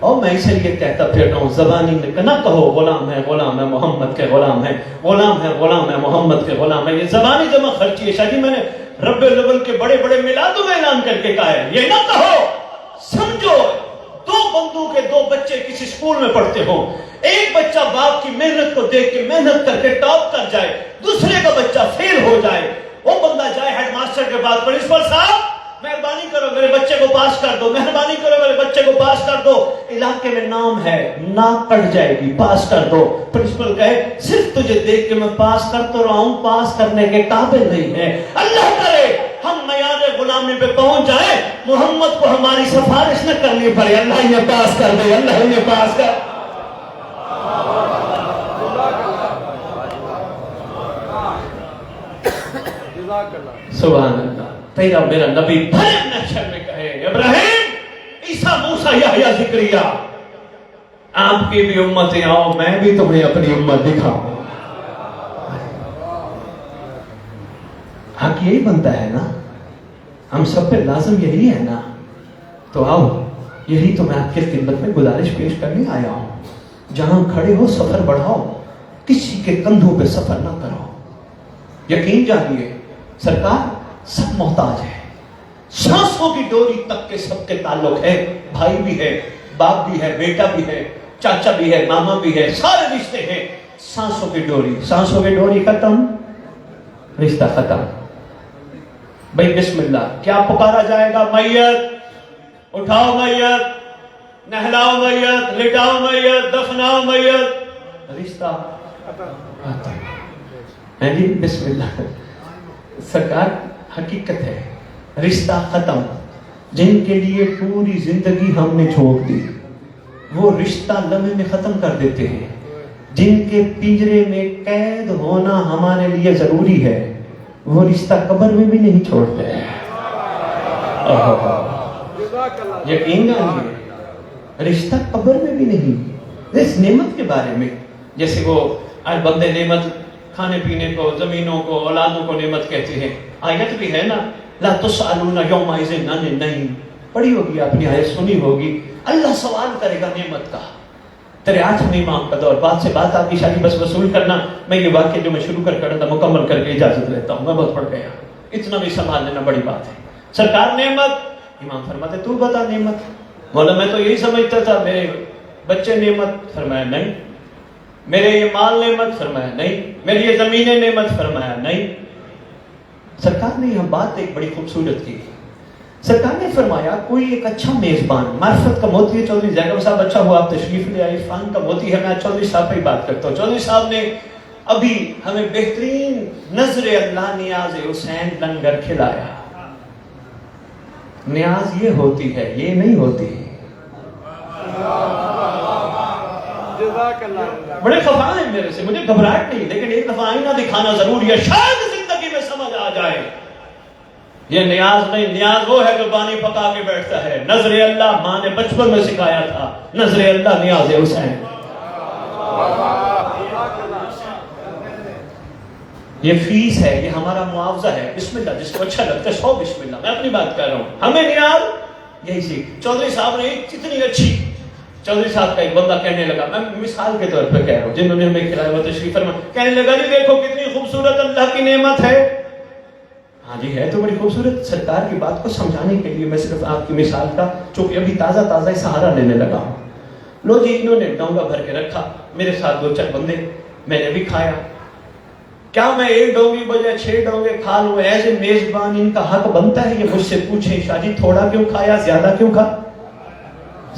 اور میں اس لیے کہتا پھر رہا ہوں زبانی نہ کہو غلام ہے محمد کے غلام ہے، غلام ہے محمد کے غلام ہے، یہ زبانی جمع خرچی ہے۔ شاہ جی میں نے رب الاول کے بڑے بڑے میلادوں میں اعلان کر کے کہا ہے یہ نہ کہو۔ سمجھو دو بندوں کے دو بچے کسی اسکول میں پڑھتے ہوں، ایک بچہ باپ کی محنت کو دیکھ کے محنت کر کے ٹاپ کر جائے، دوسرے کا بچہ فیل ہو جائے، وہ بندہ جائے ہیڈ ماسٹر کے پاس، پرنسپل صاحب مہربانی کرو میرے بچے کو پاس کر دو، مہربانی کرو میرے بچے کو پاس کر دو، علاقے میں نام ہے نہ کٹ جائے گی، پاس کر دو۔ پرنسپل کہے صرف تجھے دیکھ کے میں پاس کر تو رہا ہوں، پاس کرنے کے قابل نہیں ہے۔ اللہ کرے ہم میعاد غلامی پہ پہنچ جائیں، محمد کو ہماری سفارش نہ کرنی پڑے، اللہ یہ پاس کر دے، اللہ یہ پاس کر۔ سبحان اللہ۔ تیرا میرا نبی بھلے محشر میں کہے ابراہیم، عیسیٰ، موسیٰ، یحییٰ، زکریا آپ کی بھی امتیں آؤ، میں بھی تمہیں اپنی امت دکھاؤں۔ حق یہی بنتا ہے نا، ہم سب پہ لازم یہی ہے نا، تو آؤ یہی تو میں آپ کی خدمت میں گزارش پیش کرنے آیا ہوں۔ جہاں کھڑے ہو سفر بڑھاؤ، کسی کے کندھوں پہ سفر نہ کرو۔ یقین جانیے سرکار سب محتاج ہے، سانسوں کی ڈوری تک کے سب کے تعلق ہے، بھائی بھی ہے، باپ بھی ہے، بیٹا بھی ہے، چاچا بھی ہے، ماما بھی ہے، سارے رشتے ہیں۔ سانسوں کی ڈوری ختم، رشتہ ختم۔ بھائی بسم اللہ کیا پکارا جائے گا؟ میت، اٹھاؤ میت، نہلاؤ میت، لٹاؤ میت، دفناؤ میت، رشتہ ختم۔ جی بسم اللہ سرکار حقیقت ہے، رشتہ ختم۔ جن کے لیے پوری زندگی ہم نے چھوڑ دی وہ رشتہ لمحے میں ختم کر دیتے ہیں۔ جن کے پنجرے میں قید ہونا ہمارے لیے ضروری ہے وہ رشتہ قبر میں بھی نہیں چھوڑتے ہیں۔ یقین جانیے رشتہ قبر میں بھی نہیں۔ اس نعمت کے بارے میں جیسے وہ بندے نعمت کھانے پینے کو، زمینوں کو، اولادوں کو نعمت کہتے ہیں، آیت بھی ہے نا لا تسألون یومئذ عن النعیم، پڑھی ہوگی آپ نے، آیت سنی ہوگی۔ اللہ سوال کرے گا نعمت کا۔ تیرے 8ویں امام کا دور، بات سے بات آپ کی شادی بس وصول کرنا، میں یہ واقعہ جو میں شروع کر تھا مکمل کر کے اجازت لیتا ہوں، میں بہت پڑھ گیا، اتنا بھی سنبھال لینا بڑی بات ہے۔ سرکار نعمت، امام فرماتے تو بتا نعمت۔ مولا میں تو یہی سمجھتا تھا میرے بچے نعمت، فرمایا نہیں۔ میرے یہ مال نعمت، فرمایا نہیں۔ میری یہ زمینیں نعمت، فرمایا نہیں۔ سرکار نے یہ بات ایک بڑی خوبصورت کی۔ سرکار نے فرمایا کوئی ایک اچھا میزبان، معرفت کا موتی ہے چودھری زیگب صاحب، اچھا ہوا آپ تشریف لے آئے، عرفان کا موتی ہے، میں چودھری صاحب پہ ہی بات کرتا ہوں۔ چودھری صاحب نے ابھی ہمیں بہترین نظر اللہ نیاز حسین لنگر کھلایا۔ نیاز یہ ہوتی ہے، یہ نہیں ہوتی۔ بڑے خفا ہیں میرے سے، مجھے گھبراہٹ نہیں، لیکن ایک دفعہ آئینہ دکھانا ضروری ہے، شاید زندگی میں سمجھ آ جائے۔ یہ نیاز نہیں، نیاز وہ ہے جو بانی پکا کے بیٹھتا ہے۔ نظر اللہ ماں نے بچپن میں سکھایا تھا، نظر اللہ نیاز حسین۔ یہ فیس ہے، یہ ہمارا معاوضہ ہے، بسم اللہ، جس کو اچھا لگتا ہے 100 بسم اللہ۔ میں اپنی بات کر رہا ہوں، ہمیں نیاز یہی سیکھ۔ چودھری صاحب نے کتنی اچھی، چودھری صاحب کا ایک بندہ کہنے لگا، میں مثال کے طور پر کہہ رہا ہوں، جنہوں نے ہمیں کھلایا وہ تشریف فرما، کہنے لگا جی دیکھو کتنی خوبصورت اللہ کی نعمت ہے۔ ہاں جی ہے تو بڑی خوبصورت۔ سرکار کی بات کو سمجھانے کے لیے میں صرف آپ کی مثال کا، چونکہ ابھی تازہ تازہ سہارا لینے لگا ہوں۔ لو جی انہوں نے ڈونگا بھر کے رکھا، میرے ساتھ 2-4 بندے، میں نے بھی کھایا۔ کیا میں 1 ڈونگی بجائے 6 ڈونگے کھا لوں؟ ایسے میزبان ان کا حق بنتا ہے یہ مجھ سے پوچھیں شاہ جی تھوڑا کیوں کھایا، زیادہ کیوں کھا؟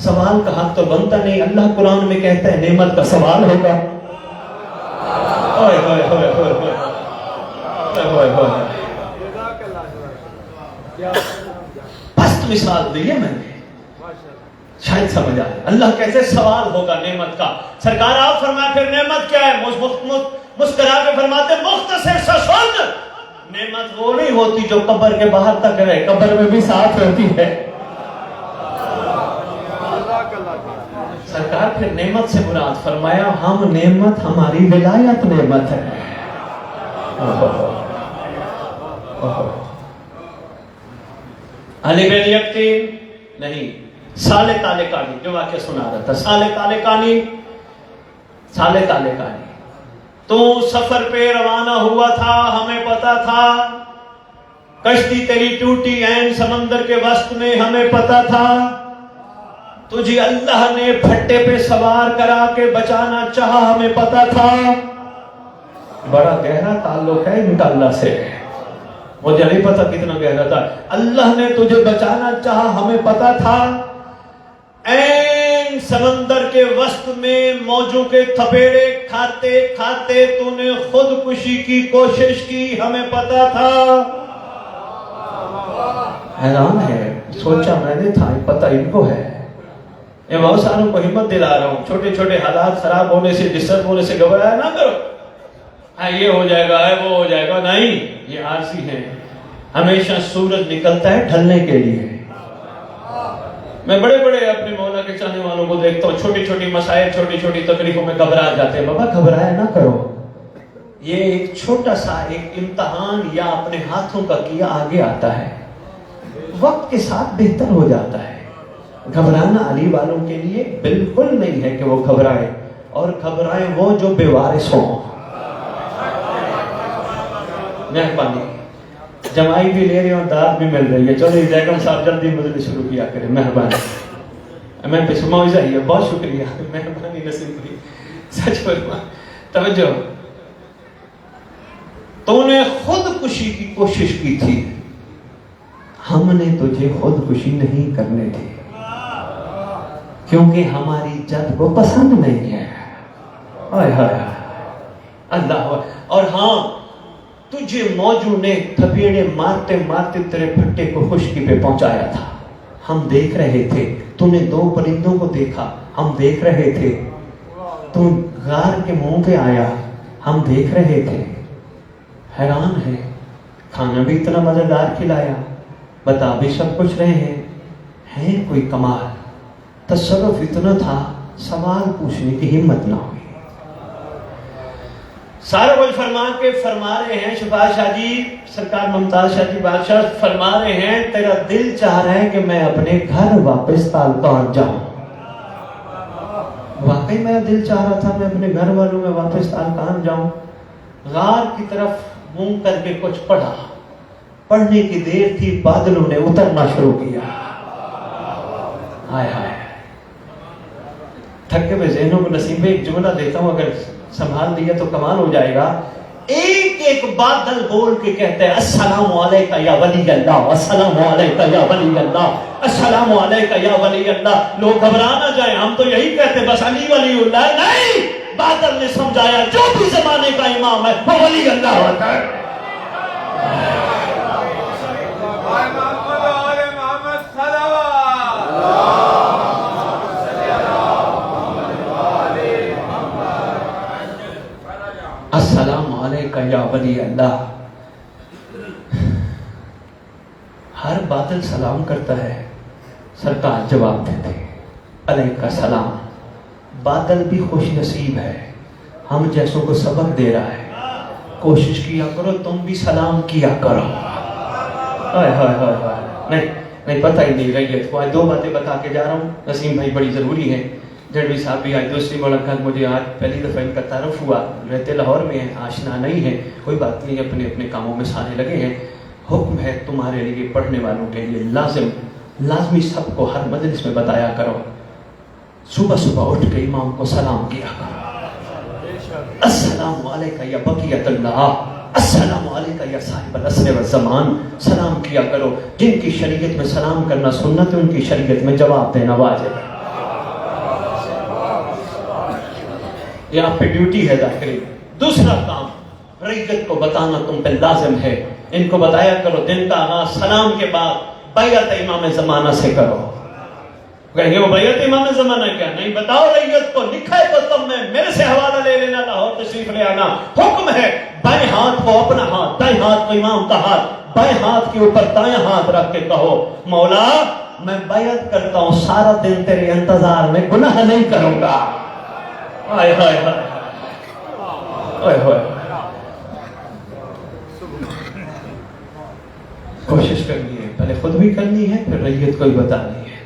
سوال کا حق تو بنتا نہیں۔ اللہ قرآن میں کہتا ہے نعمت کا سوال ہوگا۔ پست مثال دی ہے میں نے، شاید سمجھ آئے۔ اللہ کہتے ہیں سوال ہوگا نعمت کا۔ سرکار آپ فرمائے پھر نعمت کیا ہے؟ مسکرا کے فرماتے مختصر سا سن، نعمت وہ نہیں ہوتی جو قبر کے باہر تک رہے، قبر میں بھی ساتھ رہتی ہے۔ سرکار پھر نعمت سے مراد فرمایا ہم نعمت، ہماری ولایت نعمت ہے۔ علی بن یقین نہیں، سالے تالے کانی، جو واقعہ سنا رہا تھا، سالے تالے کانی، سالے تالے کانی، تو سفر پہ روانہ ہوا تھا، ہمیں پتا تھا کشتی تیری ٹوٹی عین سمندر کے وسط میں، ہمیں پتا تھا تجھے اللہ نے پھٹے پہ سوار کرا کے بچانا چاہا، ہمیں پتا تھا۔ بڑا گہرا تعلق ہے ان کا اللہ سے، مجھے نہیں پتا کتنا گہرا تھا۔ اللہ نے تجھے بچانا چاہا، ہمیں پتا تھا۔ این سمندر کے وسط میں موجوں کے تھپیڑے کھاتے کھاتے تو نے خودکشی کی کوشش کی، ہمیں پتا تھا۔ حیران ہے، سوچا میں نے تھا، پتہ ان کو ہے۔ میں بہت ساروں کو ہمت دلا رہا ہوں، چھوٹے چھوٹے حالات خراب ہونے سے، ڈسٹرب ہونے سے گھبرایا نہ کرو، ہاں یہ ہو جائے گا، ہے وہ ہو جائے گا، نہیں، یہ عارضی ہے۔ ہمیشہ سورج نکلتا ہے ڈھلنے کے لیے۔ میں بڑے بڑے اپنے مولا کے چاہنے والوں کو دیکھتا ہوں، چھوٹی چھوٹی مسائل، چھوٹی چھوٹی تکلیفوں میں گھبرا جاتے ہیں۔ بابا گھبرایا نہ کرو، یہ ایک چھوٹا سا ایک امتحان یا اپنے ہاتھوں کا کیا آگے آتا ہے، وقت کے ساتھ بہتر ہو جاتا ہے۔ گھبرانا علی والوں کے لیے بالکل نہیں ہے کہ وہ گھبرائے، اور گھبرائیں وہ جو بے وارث ہوں۔ مہربانی، جمائی بھی لے رہے ہیں اور داد بھی مل رہی ہے، چلو بیگم صاحب جلدی مجلس شروع کیا کریں، مہربانی۔ میں پہ موعظہ ہی ہے، بہت شکریہ، مہربانی نصیب ہوئی، سچ فرما۔ توجہ، تو نے خودکشی کی کوشش کی تھی، ہم نے تجھے خودکشی نہیں کرنے دی، کیونکہ ہماری جد کو پسند نہیں ہے۔ آئے ہائے اللہ، اور ہاں تجھے موجوں نے تھپیڑے مارتے مارتے تیرے پھٹے کو خشکی پہ پہنچایا تھا، ہم دیکھ رہے تھے۔ تو نے دو پرندوں کو دیکھا، ہم دیکھ رہے تھے۔ تو غار کے منہ پہ آیا، ہم دیکھ رہے تھے۔ حیران ہے، کھانا بھی اتنا مزیدار کھلایا، بتا بھی سب کچھ رہے ہیں، ہے کوئی کمال، تصرف اتنا تھا، سوال پوچھنے کی ہمت نہ ہوئی۔ سارا کچھ فرما رہے ہیں شفا شاہ جی، سرکار ممتاز شاہ جی بادشاہ فرما رہے ہیں، تیرا دل چاہ رہا ہے کہ میں اپنے گھر واپس تالقان جاؤں۔ واقعی میرا دل چاہ رہا تھا میں اپنے گھر والوں میں واپس تالقان جاؤں۔ غار کی طرف منہ کر کے کچھ پڑھا، پڑھنے کی دیر تھی، بادلوں نے اترنا شروع کیا۔ ہائے ہائے، تھکے ہوئے ذہنوں کو نصیب میں ایک جملہ دیتا ہوں، اگر سنبھال لیا تو کمال ہو جائے گا۔ ایک ایک بادل بول کے کہتے ہیں السلام علیکہ یا ولی اللہ، السلام علیکہ یا ولی اللہ، السلام علیکہ یا ولی اللہ۔ لوگ گھبرا نہ جائیں، ہم تو یہی کہتے بس علی ولی اللہ، نہیں، بادل نے سمجھایا جو بھی زمانے کا امام ہے وہ ولی اللہ ہوتا ہے۔ السلام علیکہ یا ولی اللہ۔ ہر بادل سلام کرتا ہے، سرکار جواب دیتے علیکہ السلام۔ بادل بھی خوش نصیب ہے، ہم جیسوں کو سبق دے رہا ہے، کوشش کیا کرو تم بھی سلام کیا کرو۔ نہیں پتہ ہی نہیں رہی ہے۔ دو باتیں بتا کے جا رہا ہوں، نسیم بھائی بڑی ضروری ہے۔ جڑوی صاحب بھی آج دوسری ملاقات، مجھے آج پہلی دفعہ ان کا تعارف ہوا، رہتے لاہور میں ہیں، آشنا نہیں ہے، کوئی بات نہیں، اپنے اپنے کاموں میں سارے لگے ہیں۔ حکم ہے تمہارے لیے، پڑھنے والوں کے لیے لازمی سب کو ہر مجلس میں بتایا کرو، صبح صبح اٹھ کے امام کو سلام کیا کرو، السلام علیکہ یا بقیت اللہ، السلام علیکہ یا صاحب العصر والزمان، سلام کیا کرو۔ جن کی شریعت میں سلام کرنا سنت ہے، ان کی شریعت میں جواب دینا واجب ہے۔ یہ آپ پہ ڈیوٹی ہے داخلی۔ دوسرا کام، رعیت کو بتانا تم پہ لازم ہے، ان کو بتایا کرو دن کا آغاز سلام کے بعد بیعت امام زمانہ سے کرو۔ کہیں گے وہ بیعت امام زمانہ کیا؟ نہیں، بتاؤ رعیت کو، لکھا ہے تو تم میں میرے سے حوالہ لے لینا، لاہور تشریف لے آنا۔ حکم ہے بائیں ہاتھ کو اپنا ہاتھ، دائیں ہاتھ کو امام کا ہاتھ، بائیں ہاتھ کے اوپر دائیں ہاتھ رکھ کے کہو مولا میں بیعت کرتا ہوں، سارا دن تیرے انتظار میں گناہ نہیں کروں گا۔ آئے ہائے ہائے آئے ہائے، کوشش کرنی ہے، پہلے خود بھی کرنی ہے، پھر رعیت کو بھی بتانی ہے۔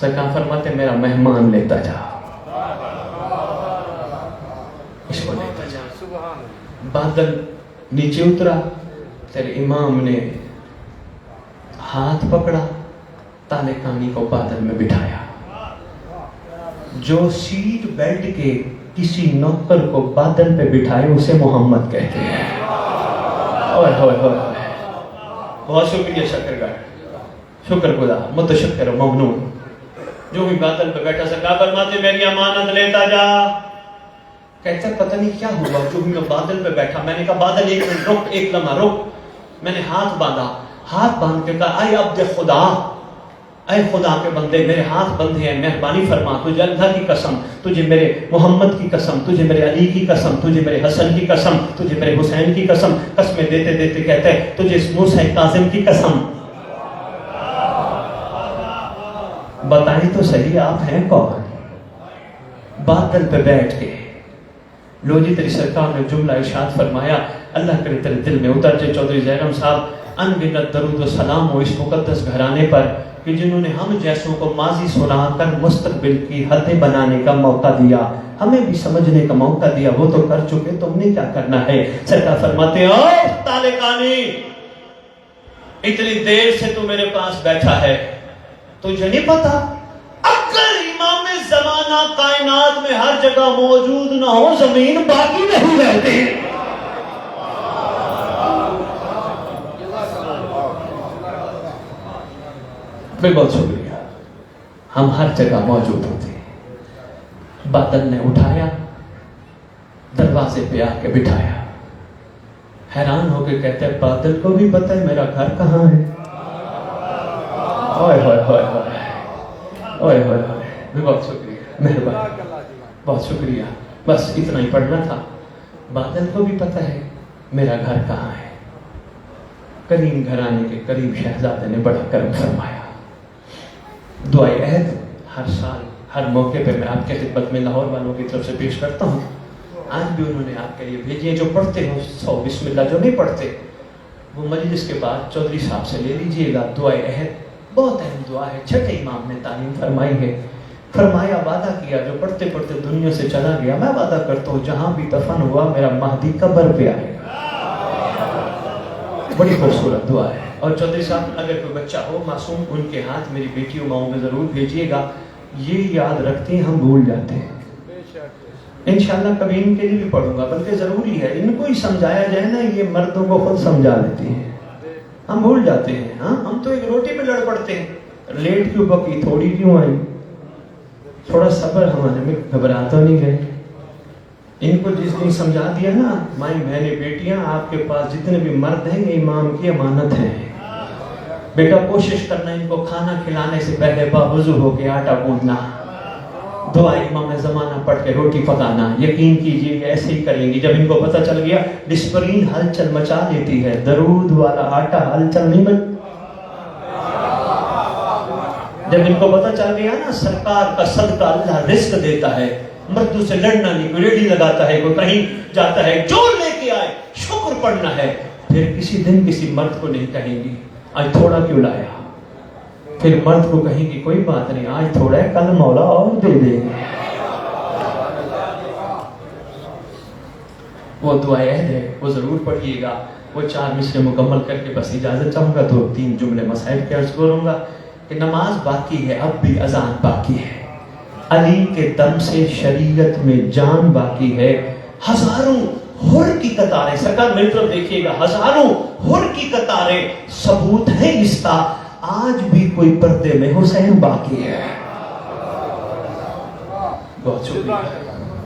سرکار فرماتے میرا مہمان لیتا جا، اس کو لیتا جا۔ بادل نیچے اترا، تیرے امام نے ہاتھ پکڑا، تالے کانی کو بادل میں بٹھایا۔ جو سیٹ بیلٹ کے کسی نوکر کو بادل پہ بٹھائے اسے محمد کہتے ہیں۔ اوئے ہوئے ہوئے، بہت شکریہ شکر گار، شکر گزار، متشکر و ممنون۔ جو بھی بادل پہ بیٹھا، سرکار فرماتے میری امانت لیتا جا۔ کہتا ہے پتہ نہیں کیا ہوا، جو بھی میں بادل پہ بیٹھا، میں نے کہا بادل ایک منٹ رک، ایک لمحہ رک۔ میں نے ہاتھ باندھا، ہاتھ باندھ کے کہا اے عبد خدا، اے خدا کے بندے میرے ہاتھ بندھے ہیں، مہربانی فرما، تجھے اللہ کی قسم، تجھے میرے محمد کی قسم، تجھے میرے علی کی قسم، تجھے میرے حسن کی قسم، تجھے میرے حسین کی قسم، قسمیں دیتے دیتے کہتے ہیں تجھے موسیٰ کاظم کی قسم۔ بتائیں تو صحیح آپ ہیں کون؟ بادل پہ بیٹھ کے لو جی تیری سرکار نے جملہ ارشاد فرمایا، اللہ کرے تیرے دل میں اتر جائے چودھری زیرم صاحب، انگنت درود و سلام ہو اس مقدس گھرانے پر کہ جنہوں نے ہم جیسوں کو ماضی سنا کر مستقبل کی حدیں بنانے کا موقع دیا، ہمیں بھی سمجھنے کا موقع دیا، وہ تو کر چکے، تم نے کیا کرنا ہے؟ سرکار فرماتے ہیں او تالے کانی، اتنی دیر سے تو میرے پاس بیٹھا ہے، تجھے نہیں پتا اگر امام زمانہ کائنات میں ہر جگہ موجود نہ ہو زمین باقی نہیں رہتی۔ بہت شکریہ، ہم ہر جگہ موجود ہوتے ہیں۔ بادل نے اٹھایا، دروازے پہ آ کے بٹھایا، حیران ہو کے کہتے ہیں بادل کو بھی پتہ ہے میرا گھر کہاں ہے؟ اوئے ہوئے ہوئے ہوئے اوئے ہوئے ہوئے، بہت شکریہ، مہربانی، بہت شکریہ، بس اتنا ہی پڑھنا تھا۔ بادل کو بھی پتہ ہے میرا گھر کہاں ہے۔ کریم گھرانے کے قریب شہزادے نے بڑا کرم فرمایا۔ دعائے عہد ہر سال ہر موقع پہ میں آپ کے خدمت میں لاہور والوں کی طرف سے پیش کرتا ہوں، آج بھی انہوں نے آپ کے لیے بھیجی ہے۔ جو پڑھتے ہو 100 بسم اللہ، جو نہیں پڑھتے وہ مجلس کے بعد چودھری صاحب سے لے لیجئے گا۔ دعائے عہد بہت اہم دعا ہے، چھٹے امام نے تعلیم فرمائی ہے، فرمایا وعدہ کیا جو پڑھتے پڑھتے دنیا سے چلا گیا، میں وعدہ کرتا ہوں جہاں بھی دفن ہوا میرا مہدی قبر پہ آئے گا۔ بڑی خوبصورت دعا ہے۔ اور چودھری صاحب اگر کوئی بچہ ہو معصوم، ان کے ہاتھ میری بیٹیوں ماؤں میں ضرور بھیجیے گا۔ یہ یاد رکھتے ہیں ہم بھول جاتے ہیں، انشاءاللہ کبھی ان کے لیے بھی پڑھوں گا، بلکہ ضروری ہے ان کو ہی سمجھایا جائے نا، یہ مردوں کو خود سمجھا لیتی ہیں، ہم بھول جاتے ہیں۔ ہاں ہم تو ایک روٹی پہ لڑ پڑتے ہیں، لیٹ کیوں پکی، تھوڑی کیوں آئی، تھوڑا صبر ہمارے میں، گھبرا تو نہیں گئے۔ ان کو جس دن سمجھا دیا نا، مائی بہنیں بیٹیاں آپ کے پاس جتنے بھی مرد ہیں یہ امام کی امانت ہے، بیٹا کوشش کرنا ان کو کھانا کھلانے سے پہلے باوضو ہو کے آٹا گوندنا، دعا امام زمانہ پڑھ کے روٹی پکانا، یقین کیجئے کہ ایسے ہی کریں گی۔ جب ان کو پتہ چل گیا ڈسپرین ہلچل مچا لیتی ہے، درود والا آٹا ہلچل نہیں بن، جب ان کو پتہ چل گیا نا سرکار کا صدقہ اللہ رزق دیتا ہے، مردوں سے لڑنا نہیں، کوئی ریڈی لگاتا ہے، کوئی کہیں جاتا ہے، جو لے کے آئے شکر پڑھنا ہے، پھر کسی دن کسی مرد کو نہیں کہیں گی آج تھوڑا کیوں لایا، پھر مرد کو کہیں گی کوئی بات نہیں آج تھوڑا ہے کل مولا اور دے دیں گے۔ وہ دعا عہد ہے، وہ ضرور پڑھیے گا۔ وہ 4 مصرے مکمل کر کے بس اجازت چاہوں گا تو 3 جملے مسائل کے عرض کروں گا کہ نماز باقی ہے، اب بھی اذان باقی ہے، علی کے دم سے شریعت میں جان باقی ہے، ہزاروں ہر کی قطاریں، سرکار میری طرف دیکھیے گا، ہزاروں ہر کی قطاریں ثبوت ہے اس کا، آج بھی کوئی پردے میں حسین باقی ہے۔ بہت شکریہ،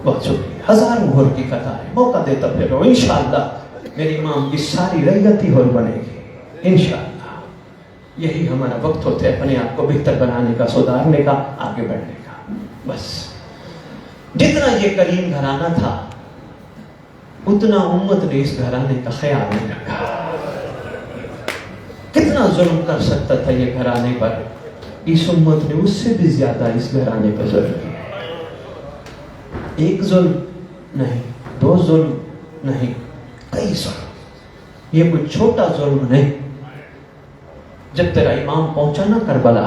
بہت شکریہ، ہزاروں ہر کی قطاریں، موقع دیتا پھر رو، انشاءاللہ میری امام کی ساری ریت ہی ہر بنے گی انشاءاللہ۔ یہی ہمارا وقت ہوتا ہے اپنے آپ کو بہتر بنانے کا، سدھارنے کا، آگے بڑھنے کا۔ بس جتنا یہ کریم گھرانہ تھا اتنا امت نے اس گھرانے کا خیال نہیں رکھا۔ کتنا ظلم کر سکتا تھا یہ گھرانے پر، اس امت نے اس سے بھی زیادہ اس گھرانے پر ظلم کیا۔ ایک ظلم نہیں، 2 ظلم نہیں، کئی ظلم، یہ کوئی چھوٹا ظلم نہیں۔ جب تیرا امام پہنچا نا کربلا،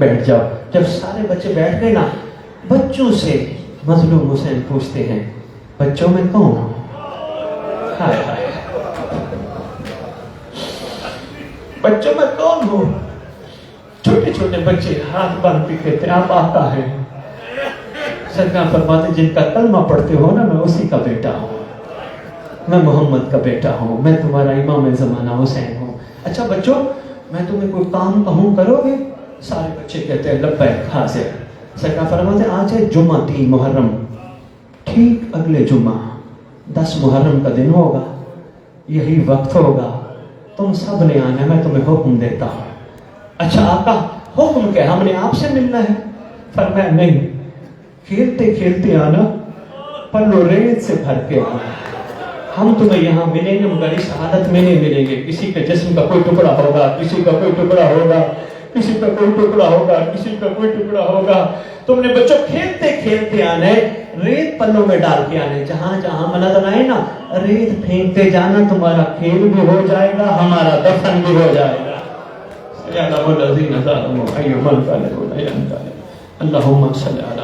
بیٹھ جاؤ. جب سارے بچے بیٹھ گئے نا, بچوں سے مظلوم حسین پوچھتے ہیں بچوں میں کون ہو؟ ہائے ہائے, بچوں میں کون ہو؟ چھوٹے چھوٹے بچے ہاتھ باندھ کے کہتے ہیں آپ آقا ہیں. سرکار فرماتے جن کا کلمہ پڑھتے ہو نا, میں اسی کا بیٹا ہوں, میں محمد کا بیٹا ہوں, میں تمہارا امام زمانہ حسین ہوں. اچھا بچوں, میں تمہیں کوئی کام کہوں کرو گے؟ سارے بچے کہتے ہیں لبیک حاضر. سرکار فرماتے آج ہے جمعہ 3 محرم, ٹھیک اگلے جمعہ 10 محرم کا دن ہوگا, یہی وقت ہوگا, تم سب نے آنا ہے, میں تمہیں حکم دیتا ہوں. اچھا آقا حکم کیا, ہم نے آپ سے ملنا ہے؟ فرمایا نہیں, کھیلتے کھیلتے آنا, پلو ریت سے بھر کے آنا. ہم تمہیں یہاں ملیں گے مگر اس حالت میں نہیں ملیں گے, کسی کے جسم کا کوئی ٹکڑا ہوگا, کسی کا کوئی ٹکڑا ہوگا, کسی کا کوئی ٹکڑا ہوگا, کسی کا کوئی ٹکڑا ہوگا. تم نے بچوں کھیلتے کھیلتے آنا ہے, ریت پلوں میں ڈال کے آنے, جہاں جہاں نظر آئے نا ریت پھینکتے جانا, تمہارا کھیل بھی ہو جائے گا, ہمارا دفن بھی ہو جائے گا. اللہم صلی علی